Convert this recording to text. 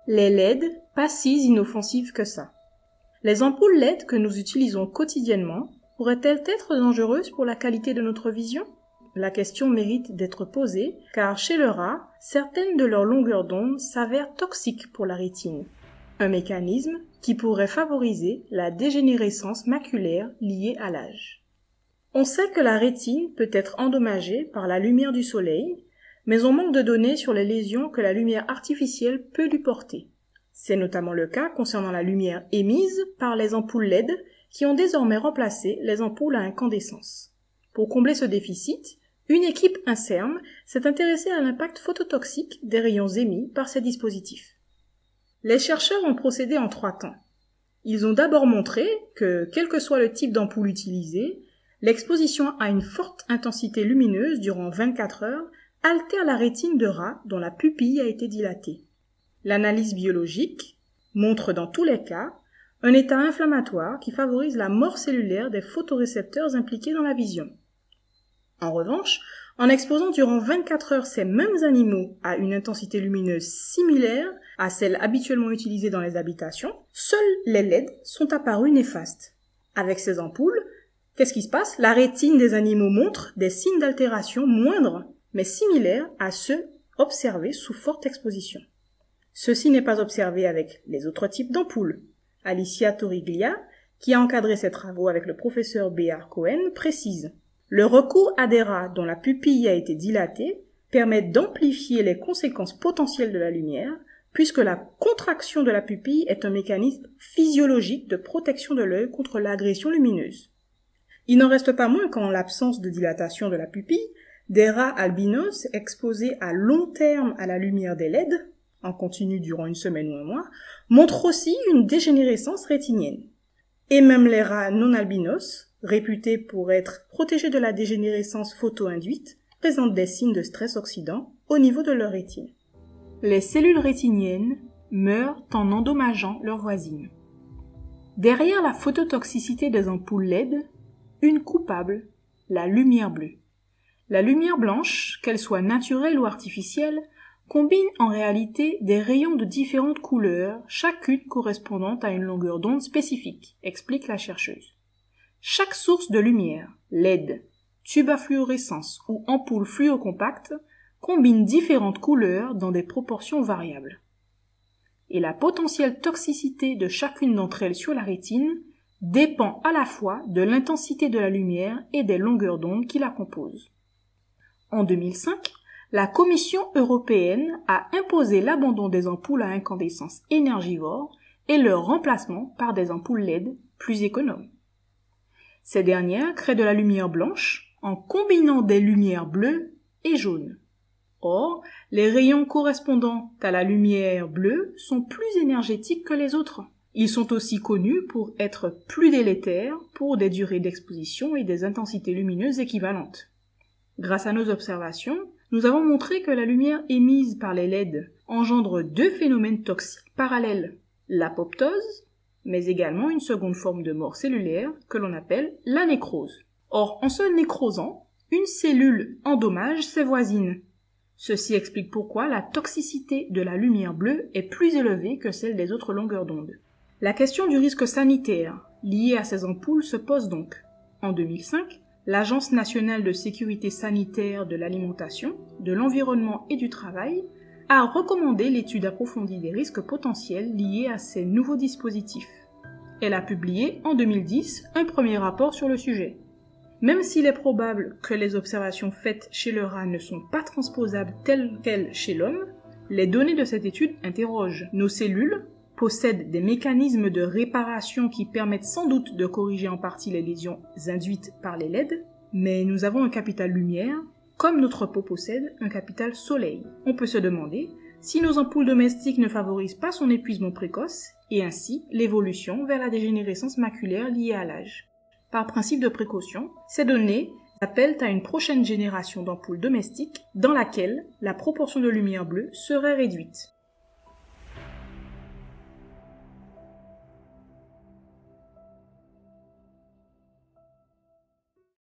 Les LED, pas si inoffensives que ça. Les ampoules LED que nous utilisons quotidiennement pourraient-elles être dangereuses pour la qualité de notre vision? La question mérite d'être posée, car chez le rat, certaines de leurs longueurs d'onde s'avèrent toxiques pour la rétine. Un mécanisme qui pourrait favoriser la dégénérescence maculaire liée à l'âge. On sait que la rétine peut être endommagée par la lumière du soleil, mais on manque de données sur les lésions que la lumière artificielle peut lui porter. C'est notamment le cas concernant la lumière émise par les ampoules LED qui ont désormais remplacé les ampoules à incandescence. Pour combler ce déficit, une équipe INSERM s'est intéressée à l'impact phototoxique des rayons émis par ces dispositifs. Les chercheurs ont procédé en 3 temps. Ils ont d'abord montré que, quel que soit le type d'ampoule utilisée, l'exposition à une forte intensité lumineuse durant 24 heures altère la rétine de rat dont la pupille a été dilatée. L'analyse biologique montre dans tous les cas un état inflammatoire qui favorise la mort cellulaire des photorécepteurs impliqués dans la vision. En revanche, en exposant durant 24 heures ces mêmes animaux à une intensité lumineuse similaire à celle habituellement utilisée dans les habitations, seuls les LED sont apparus néfastes. Avec ces ampoules, qu'est-ce qui se passe? La rétine des animaux montre des signes d'altération moindres, mais similaires à ceux observés sous forte exposition. Ceci n'est pas observé avec les autres types d'ampoules. Alicia Torriglia, qui a encadré ses travaux avec le professeur B.R. Cohen, précise: le recours à des rats dont la pupille a été dilatée permet d'amplifier les conséquences potentielles de la lumière, puisque la contraction de la pupille est un mécanisme physiologique de protection de l'œil contre l'agression lumineuse. Il n'en reste pas moins qu'en l'absence de dilatation de la pupille, des rats albinos exposés à long terme à la lumière des LED, en continu durant une semaine ou un mois, montrent aussi une dégénérescence rétinienne. Et même les rats non albinos, réputés pour être protégés de la dégénérescence photo-induite, présentent des signes de stress oxydant au niveau de leur rétine. Les cellules rétiniennes meurent en endommageant leurs voisines. Derrière la phototoxicité des ampoules LED, une coupable, la lumière bleue. La lumière blanche, qu'elle soit naturelle ou artificielle, combine en réalité des rayons de différentes couleurs, chacune correspondant à une longueur d'onde spécifique, explique la chercheuse. Chaque source de lumière, LED, tube à fluorescence ou ampoule fluocompacte, combine différentes couleurs dans des proportions variables. Et la potentielle toxicité de chacune d'entre elles sur la rétine dépend à la fois de l'intensité de la lumière et des longueurs d'onde qui la composent. En 2005, la Commission européenne a imposé l'abandon des ampoules à incandescence énergivores et leur remplacement par des ampoules LED plus économes. Ces dernières créent de la lumière blanche en combinant des lumières bleues et jaunes. Or, les rayons correspondant à la lumière bleue sont plus énergétiques que les autres. Ils sont aussi connus pour être plus délétères pour des durées d'exposition et des intensités lumineuses équivalentes. Grâce à nos observations, nous avons montré que la lumière émise par les LED engendre 2 phénomènes toxiques parallèles, l'apoptose, mais également une seconde forme de mort cellulaire que l'on appelle la nécrose. Or, en se nécrosant, une cellule endommage ses voisines. Ceci explique pourquoi la toxicité de la lumière bleue est plus élevée que celle des autres longueurs d'onde. La question du risque sanitaire lié à ces ampoules se pose donc. En 2005, l'Agence nationale de sécurité sanitaire de l'alimentation, de l'environnement et du travail a recommandé l'étude approfondie des risques potentiels liés à ces nouveaux dispositifs. Elle a publié en 2010 un premier rapport sur le sujet. Même s'il est probable que les observations faites chez le rat ne sont pas transposables telles quelles chez l'homme, les données de cette étude interrogent. Nos cellules possèdent des mécanismes de réparation qui permettent sans doute de corriger en partie les lésions induites par les LED, mais nous avons un capital lumière, comme notre peau possède un capital soleil. On peut se demander si nos ampoules domestiques ne favorisent pas son épuisement précoce, et ainsi l'évolution vers la dégénérescence maculaire liée à l'âge. Par principe de précaution, ces données appellent à une prochaine génération d'ampoules domestiques dans laquelle la proportion de lumière bleue serait réduite.